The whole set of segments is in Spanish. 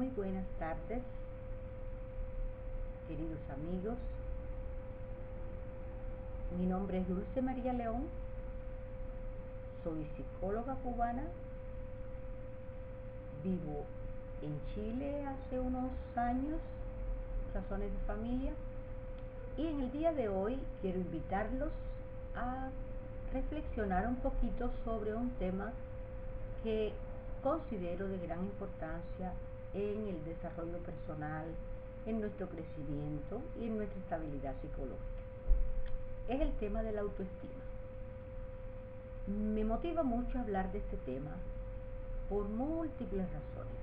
Muy buenas tardes, queridos amigos. Mi nombre es Dulce María León, soy psicóloga cubana, vivo en Chile hace unos años, razones de familia, y en el día de hoy quiero invitarlos a reflexionar un poquito sobre un tema que considero de gran importancia en el desarrollo personal, en nuestro crecimiento y en nuestra estabilidad psicológica. Es el tema de la autoestima. Me motiva mucho hablar de este tema por múltiples razones.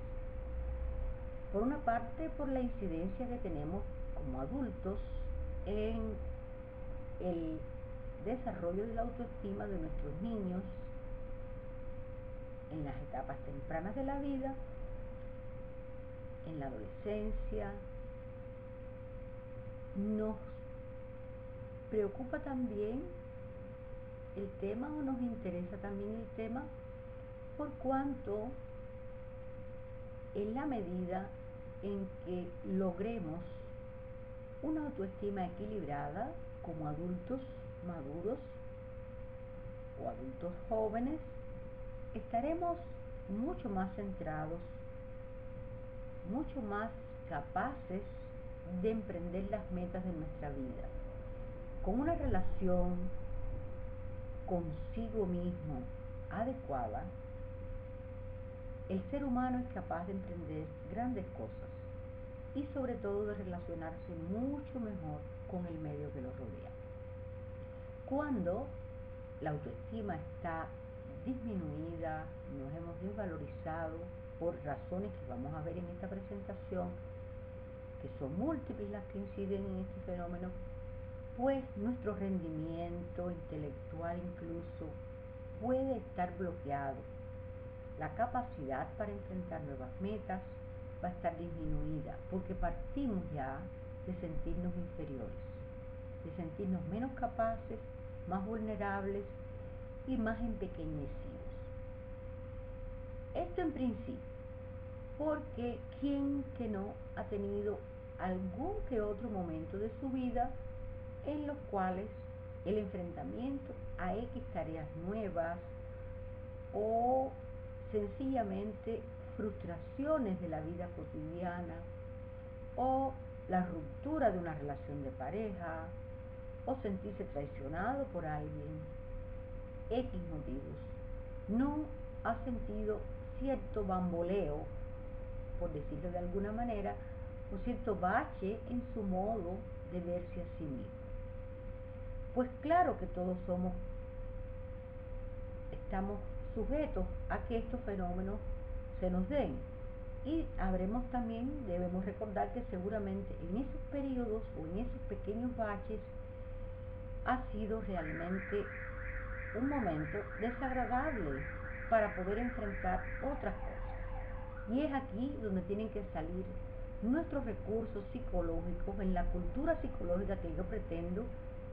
Por una parte, por la incidencia que tenemos como adultos en el desarrollo de la autoestima de nuestros niños en las etapas tempranas de la vida, en la adolescencia. Nos preocupa también el tema, o nos interesa también el tema, por cuanto en la medida en que logremos una autoestima equilibrada como adultos maduros o adultos jóvenes, estaremos mucho más centrados, mucho más capaces de emprender las metas de nuestra vida. Con una relación consigo mismo adecuada, el ser humano es capaz de emprender grandes cosas y sobre todo de relacionarse mucho mejor con el medio que lo rodea. Cuando la autoestima está disminuida, nos hemos desvalorizado por razones que vamos a ver en esta presentación, que son múltiples las que inciden en este fenómeno, pues nuestro rendimiento intelectual incluso puede estar bloqueado. La capacidad para enfrentar nuevas metas va a estar disminuida porque partimos ya de sentirnos inferiores, de sentirnos menos capaces, más vulnerables y más empequeñecidos. Esto en principio, porque ¿quién que no ha tenido algún que otro momento de su vida en los cuales el enfrentamiento a X tareas nuevas o sencillamente frustraciones de la vida cotidiana o la ruptura de una relación de pareja o sentirse traicionado por alguien, X motivos, no ha sentido cierto bamboleo, por decirlo de alguna manera, o cierto bache en su modo de verse a sí mismo? Pues claro que todos estamos sujetos a que estos fenómenos se nos den, y debemos recordar que seguramente en esos periodos o en esos pequeños baches ha sido realmente un momento desagradable para poder enfrentar otras cosas, y es aquí donde tienen que salir nuestros recursos psicológicos en la cultura psicológica que yo pretendo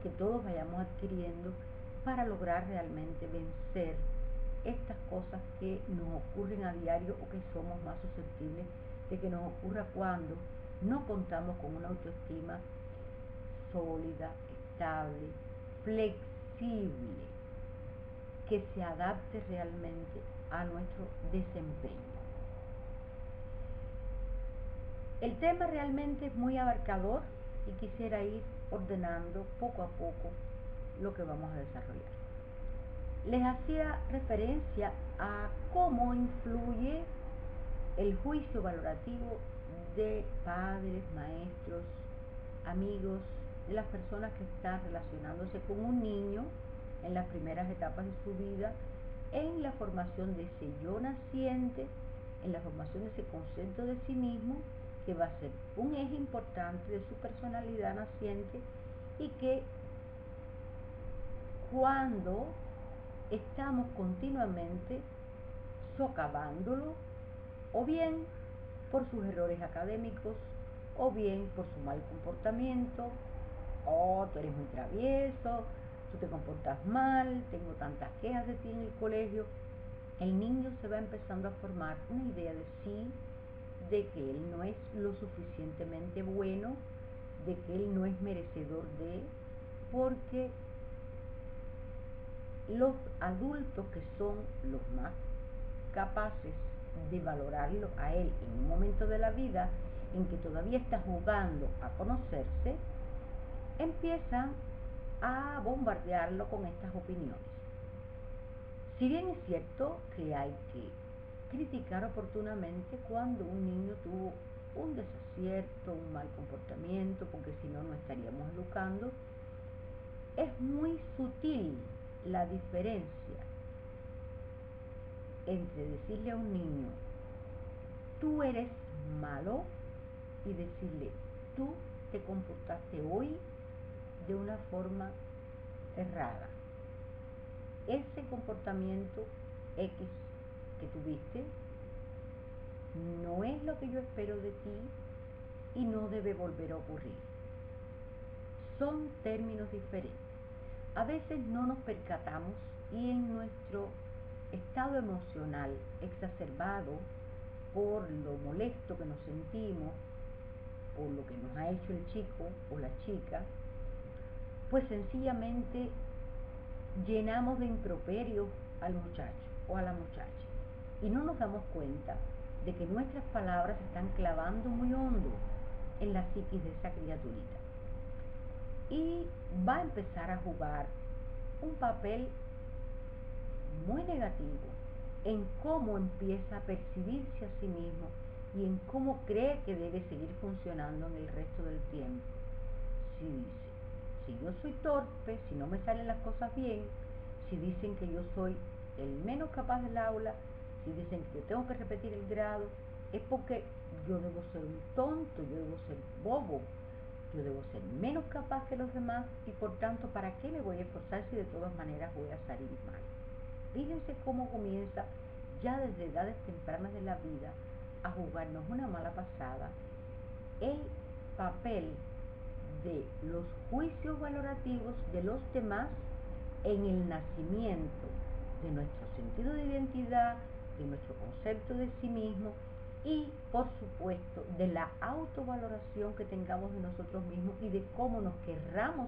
que todos vayamos adquiriendo para lograr realmente vencer estas cosas que nos ocurren a diario o que somos más susceptibles de que nos ocurra cuando no contamos con una autoestima sólida, estable, flexible, que se adapte realmente a nuestro desempeño. El tema realmente es muy abarcador y quisiera ir ordenando poco a poco lo que vamos a desarrollar. Les hacía referencia a cómo influye el juicio valorativo de padres, maestros, amigos, de las personas que están relacionándose con un niño en las primeras etapas de su vida, en la formación de ese yo naciente, en la formación de ese concepto de sí mismo, que va a ser un eje importante de su personalidad naciente, y que cuando estamos continuamente socavándolo, o bien por sus errores académicos, o bien por su mal comportamiento, tú eres muy travieso, tú te comportas mal, tengo tantas quejas de ti en el colegio, el niño se va empezando a formar una idea de sí, de que él no es lo suficientemente bueno, de que él no es merecedor de, porque los adultos que son los más capaces de valorarlo a él en un momento de la vida en que todavía está jugando a conocerse, empiezan a bombardearlo con estas opiniones. Si bien es cierto que hay que criticar oportunamente cuando un niño tuvo un desacierto, un mal comportamiento, porque si no, no estaríamos educando, es muy sutil la diferencia entre decirle a un niño, tú eres malo, y decirle, tú te comportaste hoy de una forma errada. Ese comportamiento X que tuviste no es lo que yo espero de ti y no debe volver a ocurrir. Son términos diferentes. A veces no nos percatamos y en nuestro estado emocional exacerbado por lo molesto que nos sentimos, por lo que nos ha hecho el chico o la chica, pues sencillamente llenamos de improperios al muchacho o a la muchacha y no nos damos cuenta de que nuestras palabras se están clavando muy hondo en la psiquis de esa criaturita y va a empezar a jugar un papel muy negativo en cómo empieza a percibirse a sí mismo y en cómo cree que debe seguir funcionando en el resto del tiempo. Si dice, si yo soy torpe, si no me salen las cosas bien, si dicen que yo soy el menos capaz del aula, si dicen que yo tengo que repetir el grado, es porque yo debo ser un tonto, yo debo ser bobo, yo debo ser menos capaz que los demás y por tanto, ¿para qué me voy a esforzar si de todas maneras voy a salir mal? Fíjense cómo comienza ya desde edades tempranas de la vida a jugarnos una mala pasada el papel de los juicios valorativos de los demás en el nacimiento de nuestro sentido de identidad, de nuestro concepto de sí mismo y, por supuesto, de la autovaloración que tengamos de nosotros mismos y de cómo nos querramos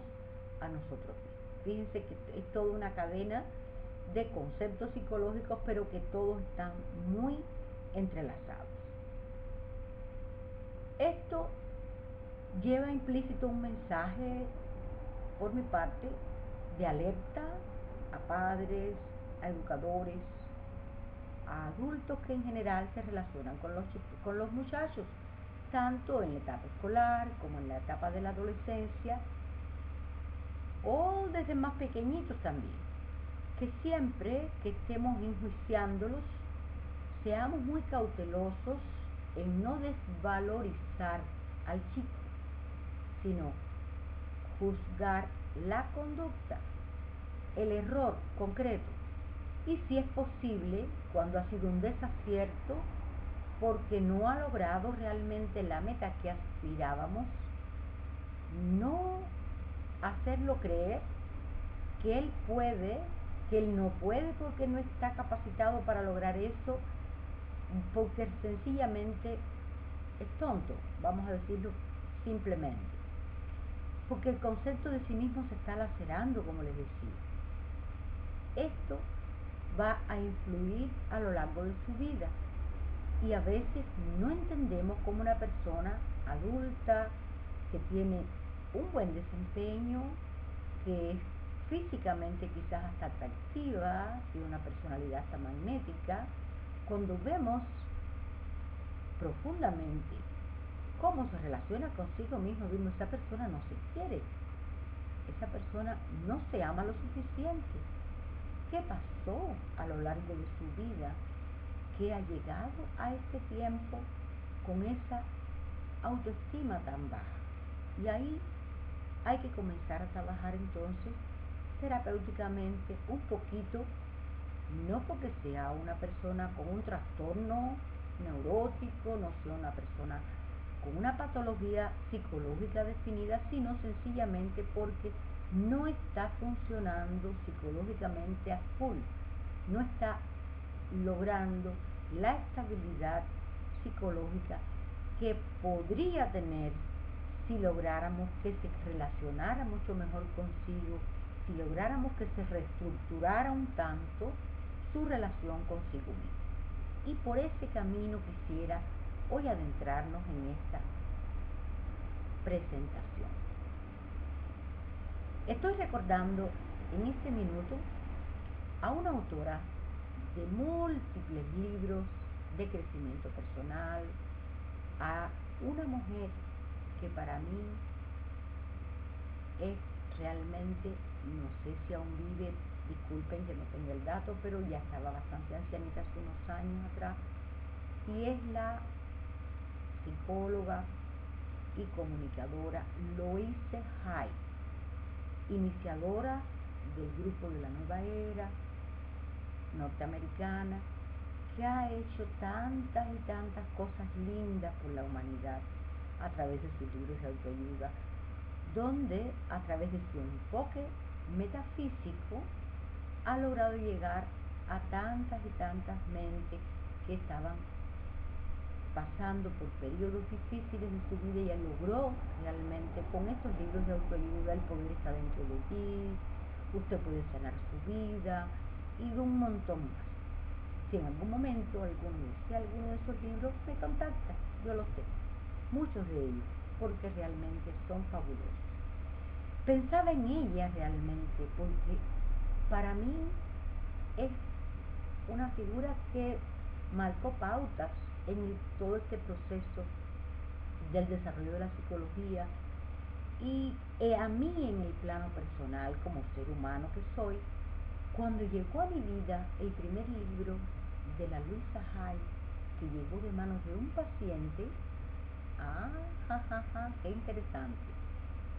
a nosotros mismos. Fíjense que es toda una cadena de conceptos psicológicos, pero que todos están muy entrelazados. Esto lleva implícito un mensaje, por mi parte, de alerta a padres, a educadores, a adultos que en general se relacionan con los muchachos, tanto en la etapa escolar como en la etapa de la adolescencia o desde más pequeñitos también, que siempre que estemos enjuiciándolos, seamos muy cautelosos en no desvalorizar al chico, sino juzgar la conducta, el error concreto, y si es posible, cuando ha sido un desacierto, porque no ha logrado realmente la meta que aspirábamos, no hacerlo creer que él puede, que él no puede porque no está capacitado para lograr eso, porque sencillamente es tonto, vamos a decirlo simplemente, porque el concepto de sí mismo se está lacerando, como les decía. Esto va a influir a lo largo de su vida y a veces no entendemos cómo una persona adulta que tiene un buen desempeño, que es físicamente quizás hasta atractiva, tiene una personalidad hasta magnética, cuando vemos profundamente cómo se relaciona consigo mismo, vemos esa persona no se quiere, esa persona no se ama lo suficiente. ¿Qué pasó a lo largo de su vida que ha llegado a este tiempo con esa autoestima tan baja? Y ahí hay que comenzar a trabajar entonces terapéuticamente un poquito, no porque sea una persona con un trastorno neurótico, no sea una persona con una patología psicológica definida, sino sencillamente porque no está funcionando psicológicamente a full, no está logrando la estabilidad psicológica que podría tener si lográramos que se relacionara mucho mejor consigo, si lográramos que se reestructurara un tanto su relación consigo mismo. Y por ese camino quisiera hoy adentrarnos en esta presentación. Estoy recordando en este minuto a una autora de múltiples libros de crecimiento personal, a una mujer que para mí es realmente, no sé si aún vive, disculpen que no tenga el dato, pero ya estaba bastante ancianita hace unos años atrás, y es la psicóloga y comunicadora Louise Hay, iniciadora del grupo de la nueva era norteamericana, que ha hecho tantas y tantas cosas lindas por la humanidad a través de sus libros de autoayuda, donde a través de su enfoque metafísico ha logrado llegar a tantas y tantas mentes que estaban pasando por periodos difíciles en su vida. Ella logró realmente con estos libros de autoayuda: el poder está dentro de ti, usted puede sanar su vida y un montón más. Si en algún momento alguno desea alguno de esos libros, me contacta, yo los tengo, muchos de ellos, porque realmente son fabulosos. Pensaba en ella realmente porque para mí es una figura que marcó pautas en todo este proceso del desarrollo de la psicología, y a mí en el plano personal, como ser humano que soy, cuando llegó a mi vida el primer libro de la Louise Hay, que llegó de manos de un paciente, qué interesante.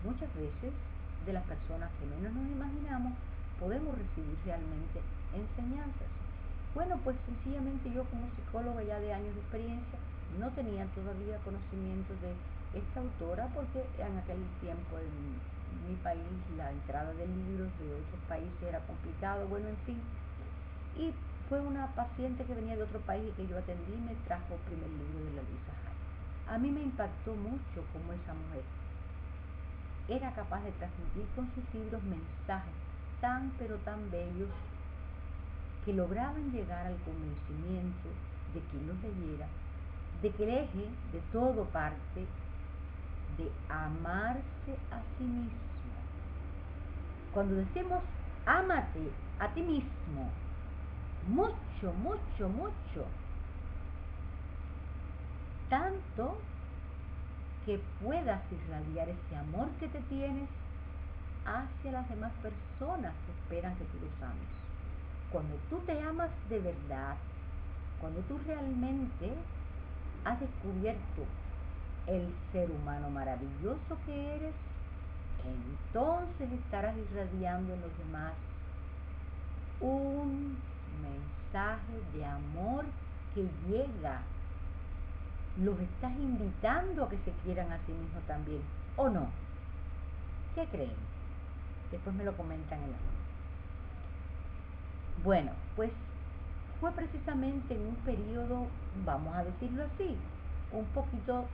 Muchas veces de las personas que menos nos imaginamos podemos recibir realmente enseñanzas. Bueno, pues sencillamente yo, como psicóloga ya de años de experiencia, no tenía todavía conocimiento de esta autora, porque en aquel tiempo en mi país la entrada de libros de otros países era complicado, bueno, en fin. Y fue una paciente que venía de otro país que yo atendí y me trajo el primer libro de la Louise Hay. A mí me impactó mucho cómo esa mujer era capaz de transmitir con sus libros mensajes tan pero tan bellos, que lograban llegar al convencimiento de quien los leyera de que el eje de todo parte de amarse a sí mismo. Cuando decimos ámate a ti mismo, mucho, mucho, mucho, tanto que puedas irradiar ese amor que te tienes hacia las demás personas que esperan que tú los ames. Cuando tú te amas de verdad, cuando tú realmente has descubierto el ser humano maravilloso que eres, entonces estarás irradiando en los demás un mensaje de amor que llega. Los estás invitando a que se quieran a sí mismos también, ¿o no? ¿Qué creen? Después me lo comentan en la web. Bueno, pues fue precisamente en un periodo, vamos a decirlo así, un poquito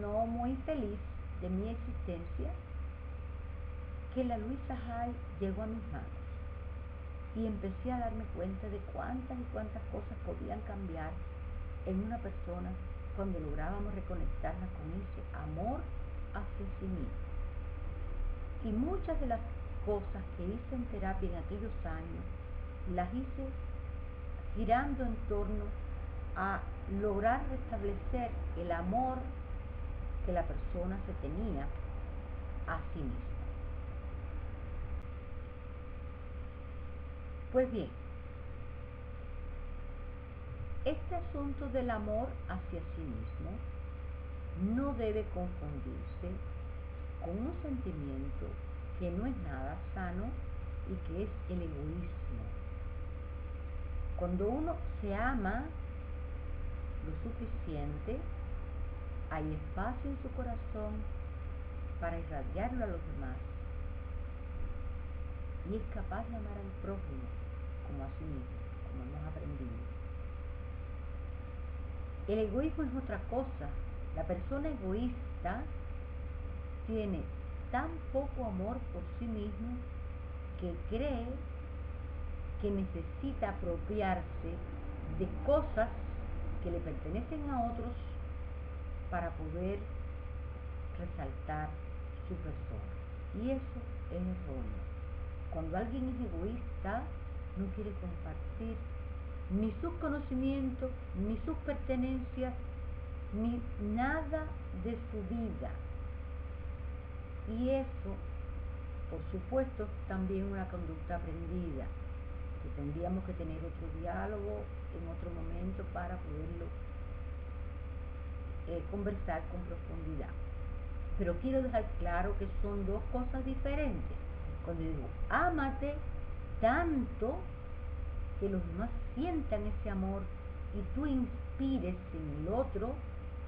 no muy feliz de mi existencia, que la Louise Hay llegó a mis manos, y empecé a darme cuenta de cuántas y cuántas cosas podían cambiar en una persona cuando lográbamos reconectarnos con ese amor hacia sí mismo. Y muchas de las cosas que hice en terapia en aquellos años, las hice girando en torno a lograr restablecer el amor que la persona se tenía a sí misma. Pues bien, este asunto del amor hacia sí mismo no debe confundirse con un sentimiento que no es nada sano y que es el egoísmo. Cuando uno se ama lo suficiente, hay espacio en su corazón para irradiarlo a los demás, y es capaz de amar al prójimo como a sí mismo, como hemos aprendido. El egoísmo es otra cosa, La persona egoísta tiene tan poco amor por sí mismo que cree que necesita apropiarse de cosas que le pertenecen a otros para poder resaltar su persona. Y eso es erróneo. Cuando alguien es egoísta, no quiere compartir ni sus conocimientos, ni sus pertenencias, ni nada de su vida. Y eso, por supuesto, también una conducta aprendida, que tendríamos que tener otro diálogo en otro momento para poderlo conversar con profundidad. Pero quiero dejar claro que son dos cosas diferentes. Cuando digo, ámate tanto que los demás sientan ese amor y tú inspires en el otro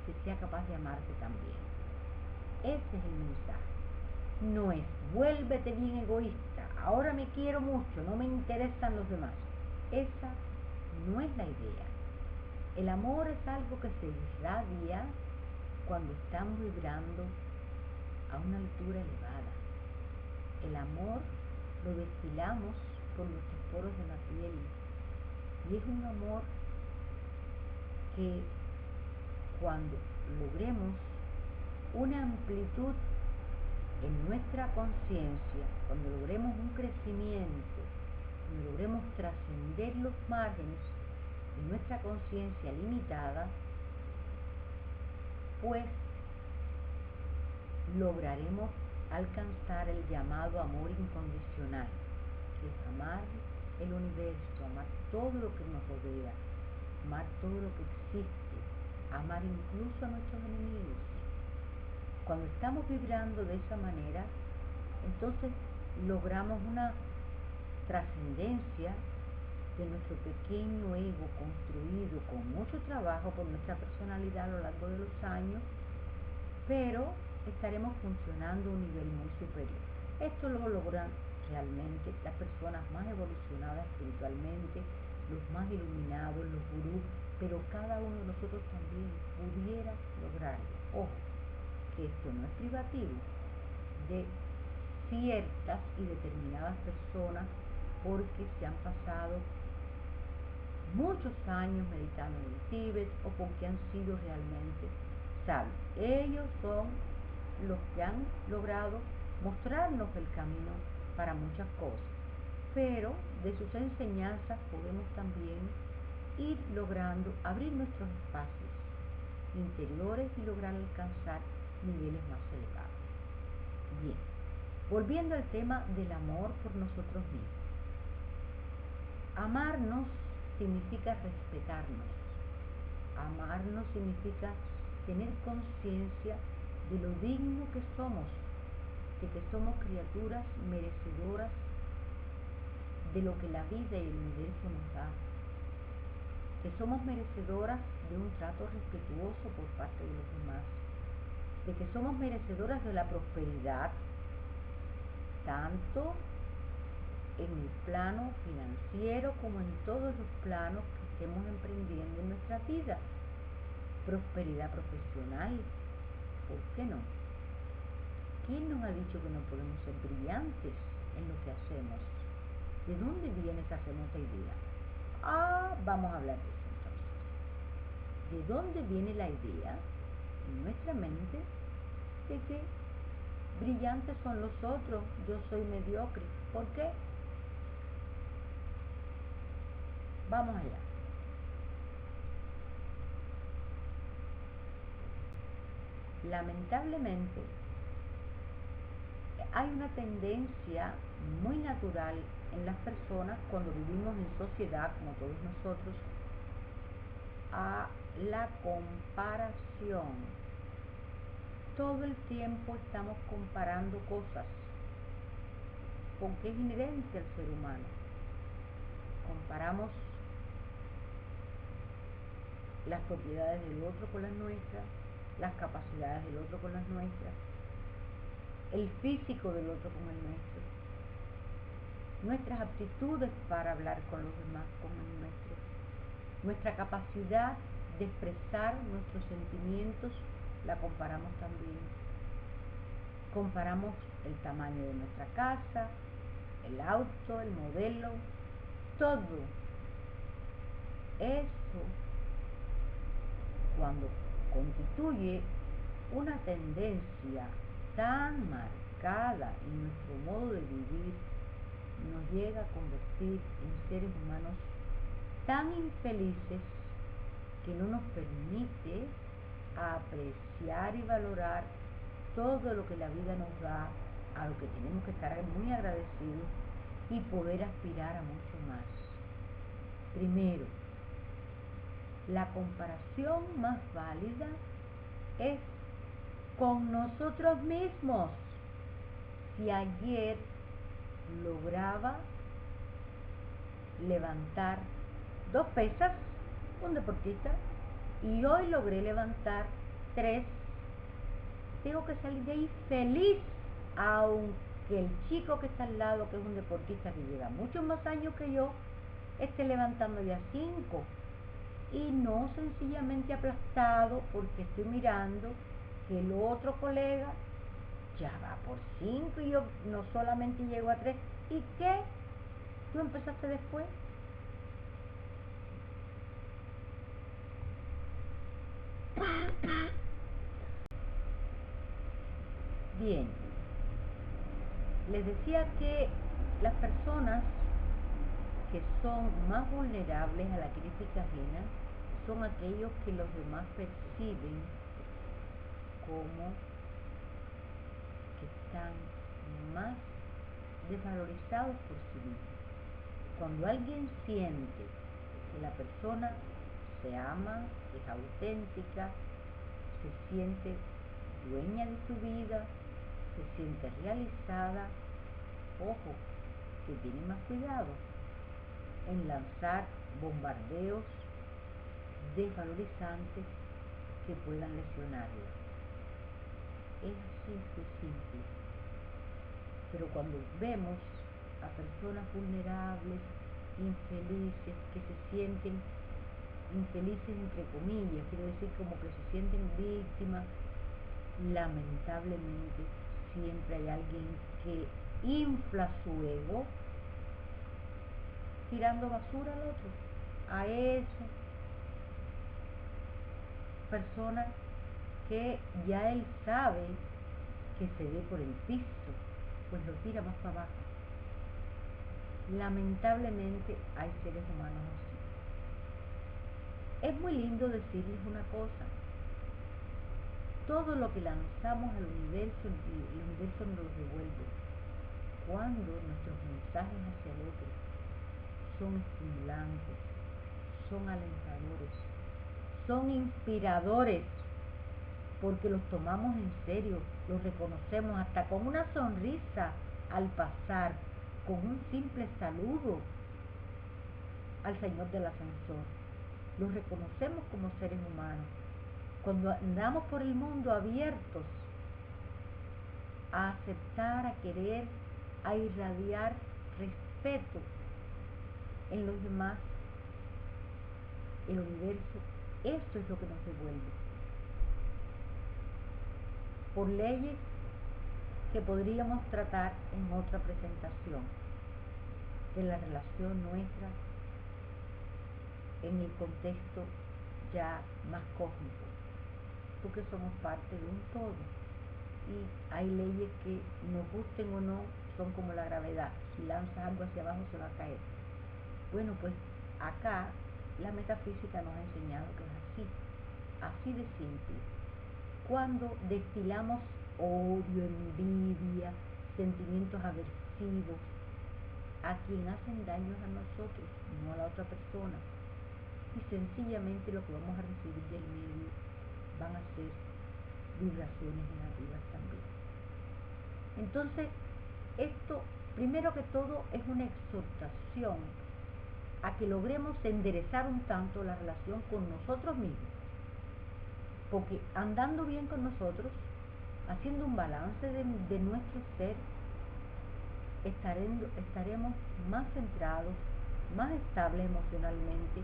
que sea capaz de amarte también. Ese es el mensaje. No es, vuélvete bien egoísta, ahora me quiero mucho, no me interesan los demás. Esa no es la idea. El amor es algo que se irradia cuando estamos vibrando a una altura elevada. El amor lo destilamos por nuestros poros de la piel y es un amor que cuando logremos una amplitud en nuestra conciencia, cuando logremos un crecimiento, cuando logremos trascender los márgenes de nuestra conciencia limitada, pues lograremos alcanzar el llamado amor incondicional, que es amar el universo, amar todo lo que nos rodea, amar todo lo que existe, amar incluso a nuestros enemigos. Cuando estamos vibrando de esa manera, entonces logramos una trascendencia de nuestro pequeño ego construido con mucho trabajo por nuestra personalidad a lo largo de los años, pero estaremos funcionando a un nivel muy superior. Esto lo logran realmente las personas más evolucionadas espiritualmente, los más iluminados, los gurús, pero cada uno de nosotros también pudiera lograrlo. Ojo, que esto no es privativo de ciertas y determinadas personas porque se han pasado muchos años meditando en el Tíbet o porque han sido realmente sabios. Ellos son los que han logrado mostrarnos el camino para muchas cosas, pero de sus enseñanzas podemos también ir logrando abrir nuestros espacios interiores y lograr alcanzar niveles más elevados. Bien, volviendo al tema del amor por nosotros mismos. Amarnos significa respetarnos. Amarnos significa tener conciencia de lo digno que somos, de que somos criaturas merecedoras de lo que la vida y el universo nos da, que somos merecedoras de un trato respetuoso por parte de los demás, de que somos merecedoras de la prosperidad, tanto en el plano financiero como en todos los planos que estemos emprendiendo en nuestra vida. Prosperidad profesional, ¿por qué no? ¿Quién nos ha dicho que no podemos ser brillantes en lo que hacemos? ¿De dónde viene esa remota idea? Vamos a hablar de eso entonces. ¿De dónde viene la idea en nuestra mente de que brillantes son los otros, yo soy mediocre? ¿Por qué? Vamos allá. Lamentablemente, hay una tendencia muy natural en las personas cuando vivimos en sociedad, como todos nosotros, a la comparación. Todo el tiempo estamos comparando cosas, porque es inherente al ser humano. Comparamos las propiedades del otro con las nuestras, las capacidades del otro con las nuestras, el físico del otro con el nuestro, nuestras aptitudes para hablar con los demás con el nuestro, nuestra capacidad de expresar nuestros sentimientos la comparamos también. Comparamos el tamaño de nuestra casa, el auto, el modelo, todo. Eso, cuando constituye una tendencia tan marcada en nuestro modo de vivir, nos llega a convertir en seres humanos tan infelices que no nos permite apreciar y valorar todo lo que la vida nos da, a lo que tenemos que estar muy agradecidos y poder aspirar a mucho más. Primero, la comparación más válida es con nosotros mismos. Si ayer lograba levantar 2 pesas, un deportista, y hoy logré levantar 3, tengo que salir de ahí feliz, aunque el chico que está al lado, que es un deportista que lleva muchos más años que yo, esté levantando ya 5, y no sencillamente aplastado porque estoy mirando que el otro colega ya va por 5 y yo no solamente llego a 3. ¿Y qué? ¿Tú empezaste después? Bien, les decía que las personas que son más vulnerables a la crítica ajena son aquellos que los demás perciben como que están más desvalorizados por sí mismos. Cuando alguien siente que la persona se ama, es auténtica, se siente dueña de su vida, se siente realizada, ojo, que tiene más cuidado en lanzar bombardeos desvalorizantes que puedan lesionarla. Es así de simple. Pero cuando vemos a personas vulnerables, infelices, que se sienten infelices entre comillas, quiero decir como que se sienten víctimas, lamentablemente siempre hay alguien que infla su ego tirando basura al otro, a esa persona que ya él sabe que se ve por el piso, pues lo tira más para abajo. Lamentablemente hay seres humanos así. Es muy lindo decirles una cosa: todo lo que lanzamos al universo, el universo nos lo devuelve. Cuando nuestros mensajes hacia el otro son estimulantes, son alentadores, son inspiradores, porque los tomamos en serio, los reconocemos hasta con una sonrisa al pasar, con un simple saludo al señor del ascensor. Los reconocemos como seres humanos. Cuando andamos por el mundo abiertos a aceptar, a querer, a irradiar respeto en los demás, el universo, esto es lo que nos devuelve. Por leyes que podríamos tratar en otra presentación de la relación nuestra en el contexto ya más cósmico, porque somos parte de un todo y hay leyes que, nos gusten o no, son como la gravedad. Si lanzas algo hacia abajo se va a caer. Bueno, pues acá la metafísica nos ha enseñado que es así de simple. Cuando destilamos odio, envidia, sentimientos aversivos a quien hacen daños a nosotros, no a la otra persona, y sencillamente lo que vamos a recibir del medio van a ser vibraciones negativas también. Entonces, esto, primero que todo, es una exhortación a que logremos enderezar un tanto la relación con nosotros mismos, porque andando bien con nosotros, haciendo un balance de nuestro ser, estaremos más centrados, más estables emocionalmente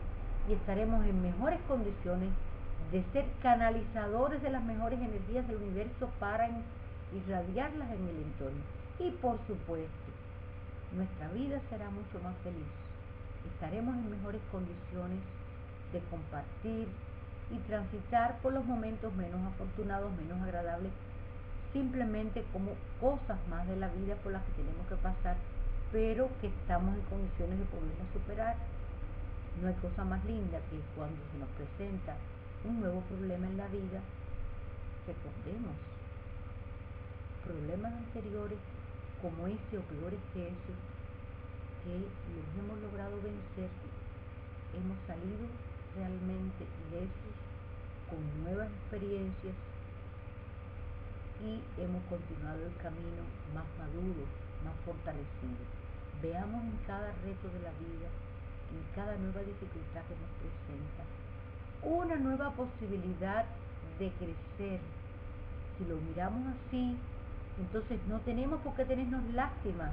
y estaremos en mejores condiciones de ser canalizadores de las mejores energías del universo para irradiarlas en el entorno. Y por supuesto, nuestra vida será mucho más feliz. Estaremos en mejores condiciones de compartir y transitar por los momentos menos afortunados, menos agradables, simplemente como cosas más de la vida por las que tenemos que pasar, pero que estamos en condiciones de podernos superar. No hay cosa más linda que cuando se nos presenta un nuevo problema en la vida, recordemos problemas anteriores como ese o peores que ese, que los hemos logrado vencer, hemos salido realmente ilesos, con nuevas experiencias, y hemos continuado el camino más maduro, más fortalecido. Veamos en cada reto de la vida, en cada nueva dificultad que nos presenta, una nueva posibilidad de crecer. Si lo miramos así, entonces no tenemos por qué tenernos lástima,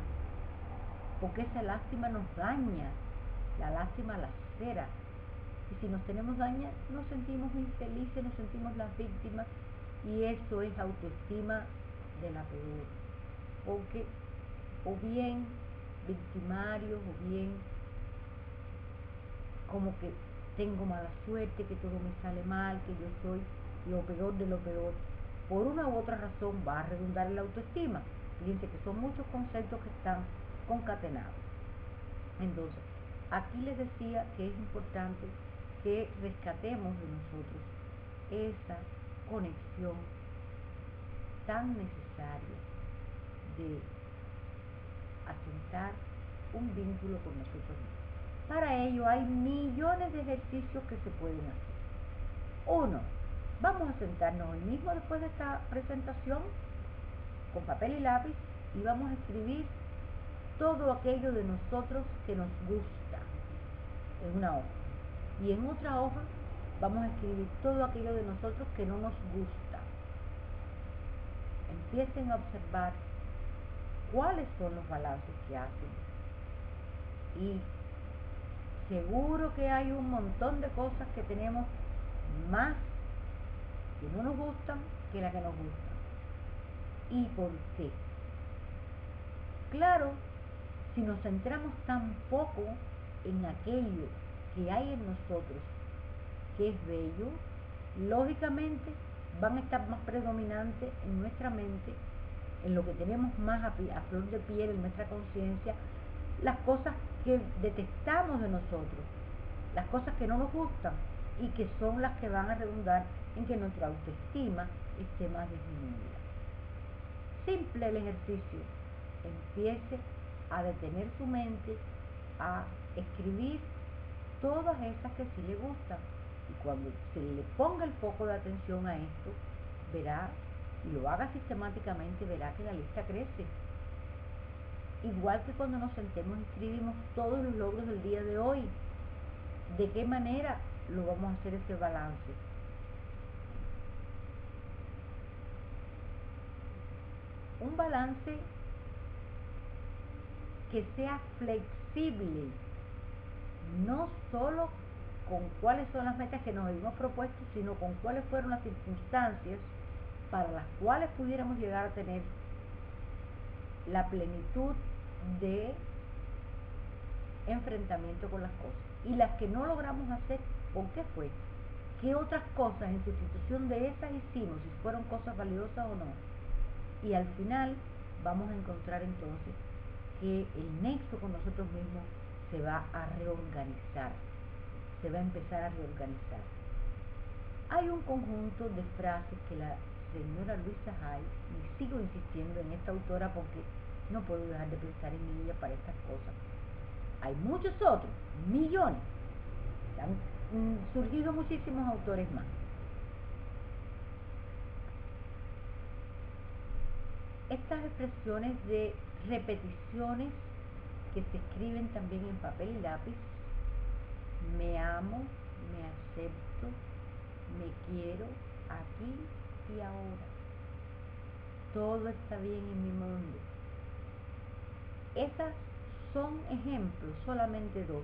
porque esa lástima nos daña, la lástima lacera. Y si nos tenemos daña, nos sentimos infelices, nos sentimos las víctimas, y eso es autoestima de la peor, porque o bien victimarios, o bien como que tengo mala suerte, que todo me sale mal, que yo soy lo peor de lo peor. Por una u otra razón va a redundar en la autoestima. Fíjense que son muchos conceptos que están concatenados. Entonces, aquí les decía que es importante que rescatemos de nosotros esa conexión tan necesaria de asentar un vínculo con nosotros mismos. Para ello hay millones de ejercicios que se pueden hacer. Uno, vamos a sentarnos hoy mismo después de esta presentación con papel y lápiz y vamos a escribir todo aquello de nosotros que nos gusta en una hoja. Y en otra hoja vamos a escribir todo aquello de nosotros que no nos gusta. Empiecen a observar cuáles son los balances que hacen. Y seguro que hay un montón de cosas que tenemos más que no nos gustan que las que nos gustan. ¿Y por qué? Claro, si nos centramos tan poco en aquello que hay en nosotros que es bello, lógicamente van a estar más predominantes en nuestra mente, en lo que tenemos más a flor de piel en nuestra conciencia, las cosas que detestamos de nosotros, las cosas que no nos gustan, y que son las que van a redundar en que nuestra autoestima esté más disminuida. Simple el ejercicio. Empiece a detener su mente, a escribir todas esas que sí le gustan. Y cuando se le ponga el foco de atención a esto, verá, y lo haga sistemáticamente, verá que la lista crece. Igual que cuando nos sentemos y escribimos todos los logros del día de hoy. ¿De qué manera lo vamos a hacer ese balance? Un balance que sea flexible, no solo con cuáles son las metas que nos habíamos propuesto, sino con cuáles fueron las circunstancias para las cuales pudiéramos llegar a tener la plenitud de enfrentamiento con las cosas. Y las que no logramos hacer, ¿por qué fue? ¿Qué otras cosas en sustitución de esas hicimos? Si fueron cosas valiosas o no. Y al final vamos a encontrar entonces que el nexo con nosotros mismos se va a reorganizar, se va a empezar a reorganizar. Hay un conjunto de frases que la señora Louisa Hay, y sigo insistiendo en esta autora porque no puedo dejar de pensar en ella para estas cosas. Hay muchos otros, millones, han surgido muchísimos autores más. Estas expresiones de repeticiones que se escriben también en papel y lápiz: me amo, me acepto, me quiero, aquí y ahora. Todo está bien en mi mundo. Estas son ejemplos, solamente dos.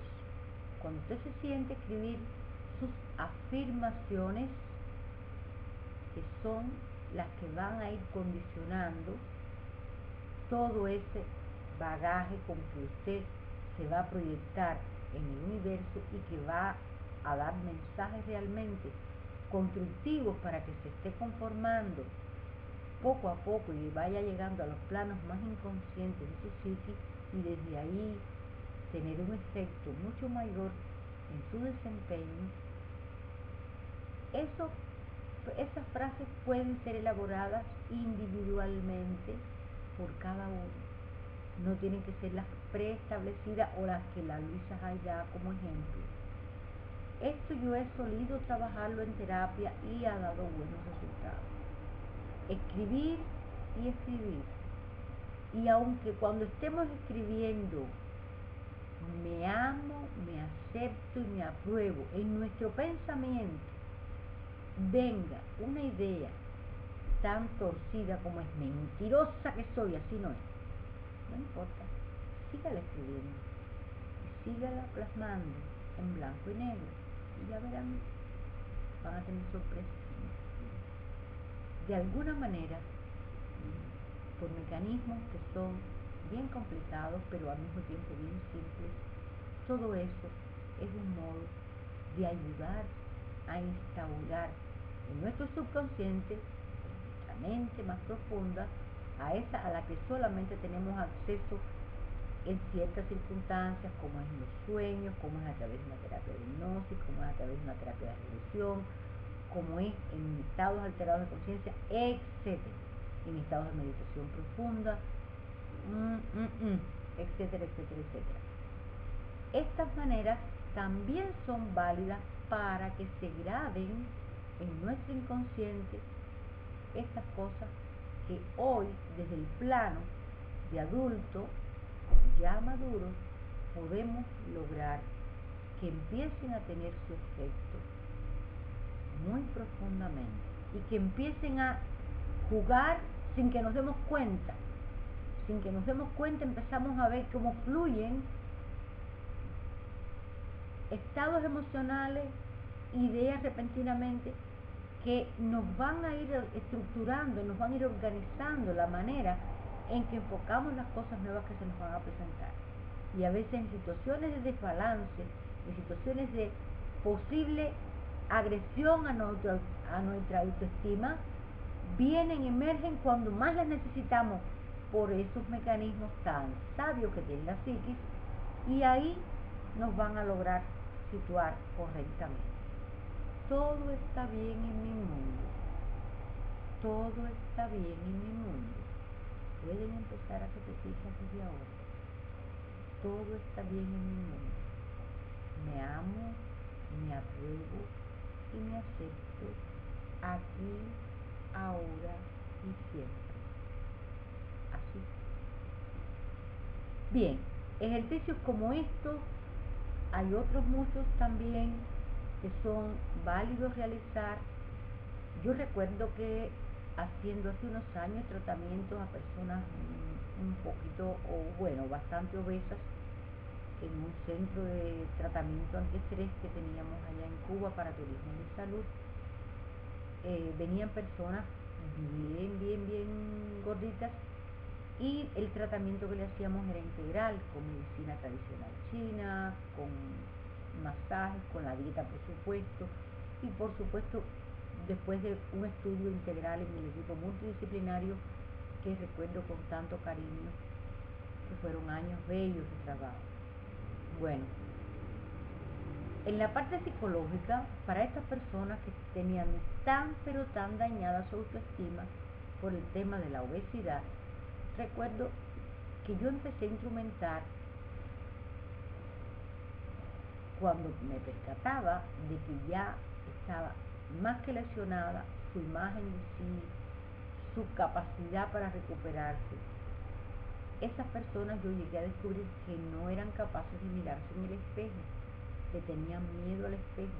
Cuando usted se siente escribir sus afirmaciones, que son las que van a ir condicionando todo ese bagaje con que usted se va a proyectar en el universo y que va a dar mensajes realmente constructivos para que se esté conformando poco a poco y vaya llegando a los planos más inconscientes de su psique, y desde ahí tener un efecto mucho mayor en su desempeño. Esas frases pueden ser elaboradas individualmente por cada uno. No tienen que ser las preestablecidas o las que la Luisa Hay da como ejemplo. Esto yo he solido trabajarlo en terapia y ha dado buenos resultados. Escribir y escribir. Y aunque cuando estemos escribiendo me amo, me acepto y me apruebo, en nuestro pensamiento venga una idea tan torcida como es mentirosa que soy, así no es. No importa, sígala escribiendo y sígala plasmando en blanco y negro y ya verán, van a tener sorpresas. De alguna manera, por mecanismos que son bien complicados pero al mismo tiempo bien simples, todo eso es un modo de ayudar a instaurar en nuestro subconsciente, en nuestra mente más profunda, a la que solamente tenemos acceso en ciertas circunstancias, como es en los sueños, como es a través de una terapia de hipnosis, como es a través de una terapia de regresión, como es en estados alterados de conciencia, etcétera, en estados de meditación profunda, etcétera, etcétera, etcétera. Estas maneras también son válidas para que se graben en nuestro inconsciente estas cosas que hoy, desde el plano de adulto ya maduro, podemos lograr que empiecen a tener su efecto muy profundamente y que empiecen a jugar sin que nos demos cuenta. Sin que nos demos cuenta empezamos a ver cómo fluyen estados emocionales, ideas repentinamente que nos van a ir estructurando, nos van a ir organizando la manera en que enfocamos las cosas nuevas que se nos van a presentar. Y a veces en situaciones de desbalance, en situaciones de posible agresión a nuestra autoestima, emergen cuando más las necesitamos por esos mecanismos tan sabios que tiene la psiquis, y ahí nos van a lograr situar correctamente. Todo está bien en mi mundo. Todo está bien en mi mundo. Pueden empezar a repetirlas desde ahora. Todo está bien en mi mundo. Me amo, me apruebo y me acepto aquí, ahora y siempre. Así. Bien, ejercicios como estos, hay otros muchos también que son válidos realizar. Yo recuerdo que haciendo hace unos años tratamientos a personas un poquito, o bueno, bastante obesas, en un centro de tratamiento antiestrés que teníamos allá en Cuba para turismo de salud, venían personas bien gorditas, y el tratamiento que le hacíamos era integral, con medicina tradicional china, con masajes, con la dieta por supuesto, y por supuesto después de un estudio integral en el equipo multidisciplinario que recuerdo con tanto cariño, que fueron años bellos de trabajo. Bueno, en la parte psicológica, para estas personas que tenían tan dañada su autoestima por el tema de la obesidad, recuerdo que yo empecé a instrumentar cuando me percataba de que ya estaba más que lesionada su imagen de sí, su capacidad para recuperarse. Esas personas yo llegué a descubrir que no eran capaces de mirarse en el espejo, que tenían miedo al espejo.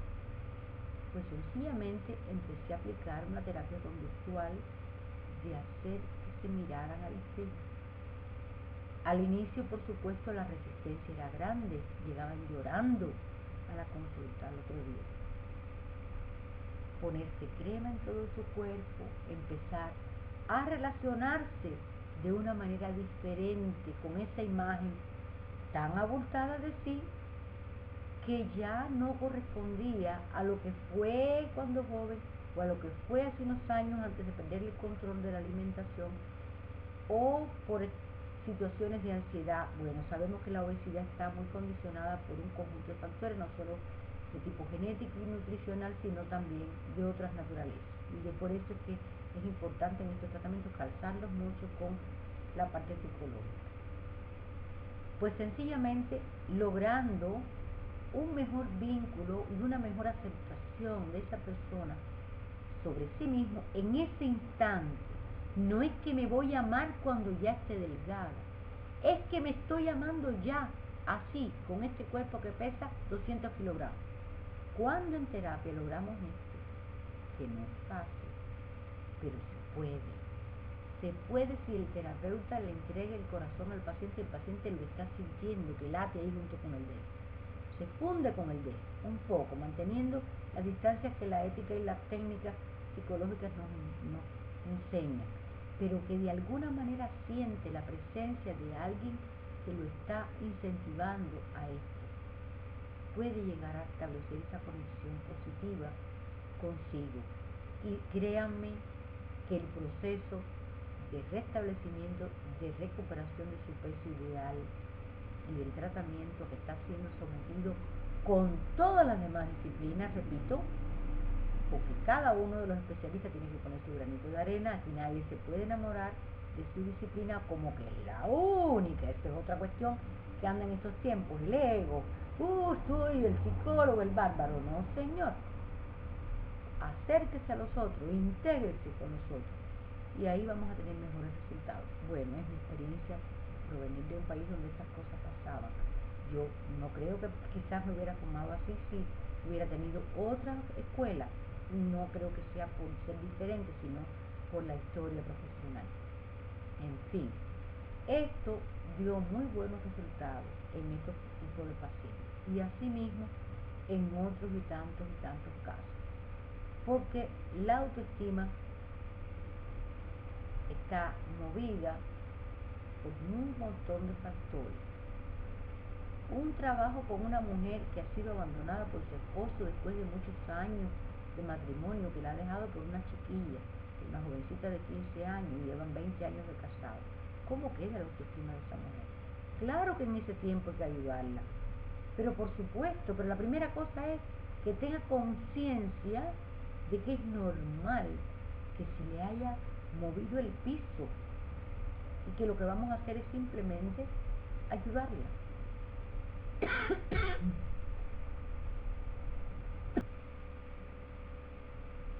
Pues sencillamente empecé a aplicar una terapia conductual de hacer que se miraran al espejo. Al inicio, por supuesto, la resistencia era grande, llegaban llorando a la consulta al otro día. ponerse crema en todo su cuerpo, empezar a relacionarse de una manera diferente con esa imagen tan abultada de sí que ya no correspondía a lo que fue cuando joven o a lo que fue hace unos años antes de perder el control de la alimentación o por situaciones de ansiedad. Bueno, sabemos que la obesidad está muy condicionada por un conjunto de factores, no solo de tipo genético y nutricional, sino también de otras naturalezas. Y de por eso es que es importante en estos tratamientos calzarlos mucho con la parte psicológica. Pues sencillamente logrando un mejor vínculo y una mejor aceptación de esa persona sobre sí mismo en ese instante. No es que me voy a amar cuando ya esté delgada, es que me estoy amando ya, así, con este cuerpo que pesa 200 kilogramos. Cuando en terapia logramos esto, que no es fácil, pero se puede. Se puede si el terapeuta le entrega el corazón al paciente, el paciente lo está sintiendo, que late ahí junto con el de él. Se funde con el de él, un poco, manteniendo las distancias que la ética y las técnicas psicológicas nos enseñan, pero que de alguna manera siente la presencia de alguien que lo está incentivando a esto. Puede llegar a establecer esa conexión positiva consigo. Y créanme que el proceso de restablecimiento, de recuperación de su peso ideal y el tratamiento que está siendo sometido con todas las demás disciplinas, repito, porque cada uno de los especialistas tiene que poner su granito de arena, aquí nadie se puede enamorar de su disciplina como que es la única. Esta es otra cuestión que anda en estos tiempos, el ego, soy el psicólogo, el bárbaro. No, señor, acérquese a los otros, intégrese con nosotros y ahí vamos a tener mejores resultados. Bueno, es mi experiencia provenir de un país donde esas cosas pasaban. Yo no creo que quizás me hubiera formado así si hubiera tenido otra escuela. No creo que sea por ser diferente, sino por la historia profesional. En fin, esto dio muy buenos resultados en estos tipos de pacientes y asimismo en otros y tantos casos, porque la autoestima está movida por un montón de factores. Un trabajo con una mujer que ha sido abandonada por su esposo después de muchos años de matrimonio, que la ha dejado por una chiquilla, una jovencita de 15 años y llevan 20 años de casado. ¿Cómo queda la autoestima de esa mujer? Claro que en ese tiempo hay que ayudarla, pero por supuesto, pero la primera cosa es que tenga conciencia de que es normal que se le haya movido el piso y que lo que vamos a hacer es simplemente ayudarla.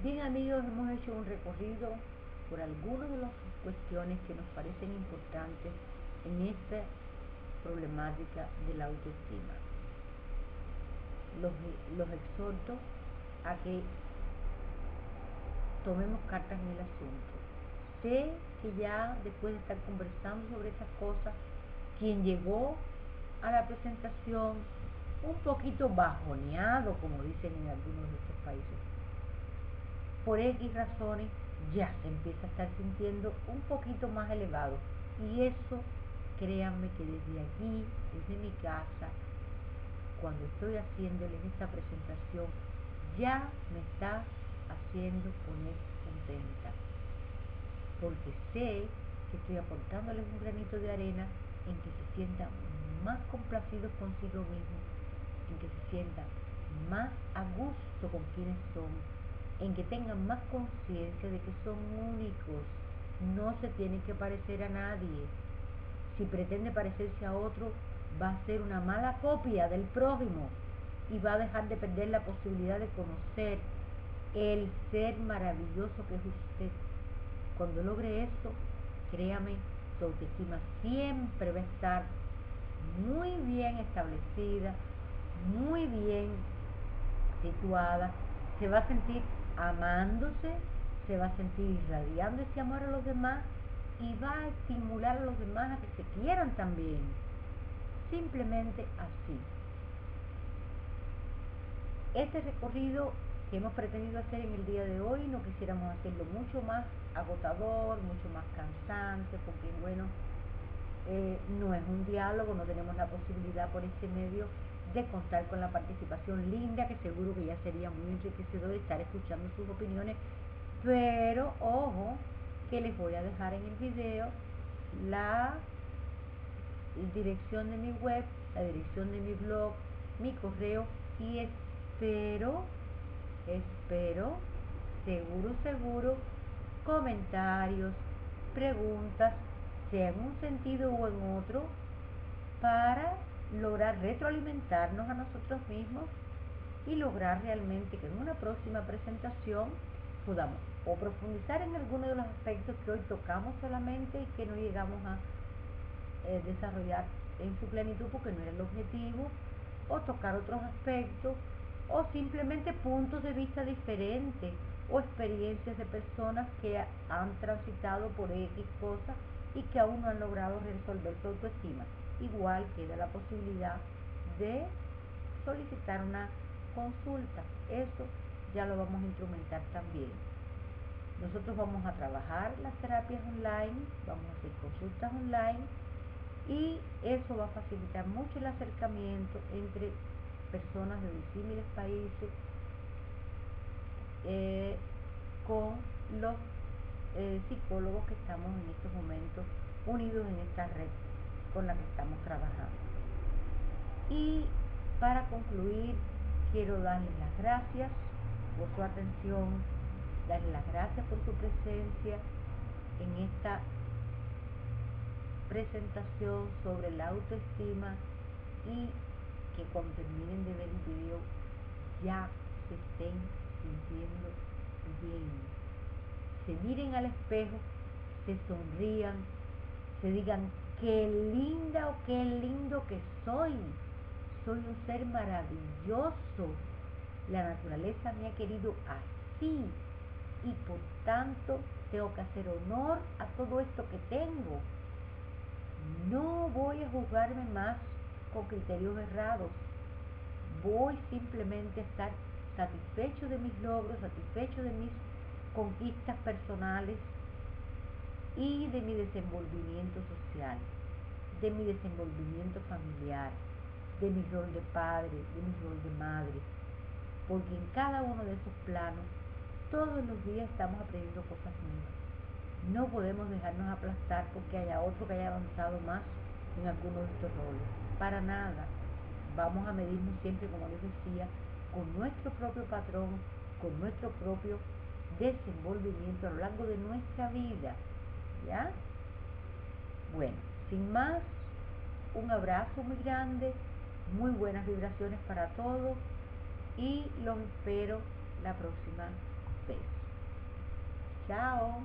Bien, amigos, hemos hecho un recorrido por algunas de las cuestiones que nos parecen importantes en esta problemática de la autoestima. Los exhorto a que tomemos cartas en el asunto. Sé que ya después de estar conversando sobre estas cosas, quien llegó a la presentación un poquito bajoneado, como dicen en algunos de estos países, por X razones, ya se empieza a estar sintiendo un poquito más elevado. Y eso, créanme que desde aquí, desde mi casa, cuando estoy haciéndoles esta presentación, ya me está haciendo poner contenta, porque sé que estoy aportándoles un granito de arena en que se sientan más complacidos consigo mismos, en que se sientan más a gusto con quienes son, en que tengan más conciencia de que son únicos, no se tienen que parecer a nadie. Si pretende parecerse a otro, va a ser una mala copia del prójimo y va a dejar de perder la posibilidad de conocer el ser maravilloso que es usted. Cuando logre eso, créame, su autoestima siempre va a estar muy bien establecida, muy bien situada, se va a sentir amándose, se va a sentir irradiando ese amor a los demás y va a estimular a los demás a que se quieran también. Simplemente así. Este recorrido que hemos pretendido hacer en el día de hoy. No quisiéramos hacerlo mucho más agotador, mucho más cansante, porque bueno, no es un diálogo, no tenemos la posibilidad por este medio de contar con la participación linda, que seguro que ya sería muy enriquecedor estar escuchando sus opiniones, pero ojo, que les voy a dejar en el video la dirección de mi web, la dirección de mi blog, mi correo, y espero, seguro, comentarios, preguntas, sea en un sentido o en otro, para lograr retroalimentarnos a nosotros mismos y lograr realmente que en una próxima presentación podamos o profundizar en alguno de los aspectos que hoy tocamos solamente y que no llegamos a desarrollar en su plenitud porque no era el objetivo, o tocar otros aspectos, o simplemente puntos de vista diferentes o experiencias de personas que han transitado por X cosas y que aún no han logrado resolver su autoestima. Igual queda la posibilidad de solicitar una consulta. Eso ya lo vamos a instrumentar también. Nosotros vamos a trabajar las terapias online, vamos a hacer consultas online, y eso va a facilitar mucho el acercamiento entre personas de disímiles países con los psicólogos que estamos en estos momentos unidos en esta red con la que estamos trabajando. Y para concluir, quiero darles las gracias por su atención, darles las gracias por su presencia en esta presentación sobre la autoestima, y que cuando terminen de ver el video ya se estén sintiendo bien, se miren al espejo, se sonrían, se digan qué linda o qué lindo que soy un ser maravilloso, la naturaleza me ha querido así y por tanto tengo que hacer honor a todo esto que tengo. No voy a juzgarme más con criterios errados, voy simplemente a estar satisfecho de mis logros, satisfecho de mis conquistas personales y de mi desenvolvimiento social, de mi desenvolvimiento familiar, de mi rol de padre, de mi rol de madre, porque en cada uno de esos planos todos los días estamos aprendiendo cosas nuevas. No podemos dejarnos aplastar porque haya otro que haya avanzado más en alguno de estos roles. Para nada. Vamos a medirnos siempre, como les decía, con nuestro propio patrón, con nuestro propio desenvolvimiento a lo largo de nuestra vida. ¿Ya? Bueno, sin más, un abrazo muy grande, muy buenas vibraciones para todos y los espero la próxima vez. Chao.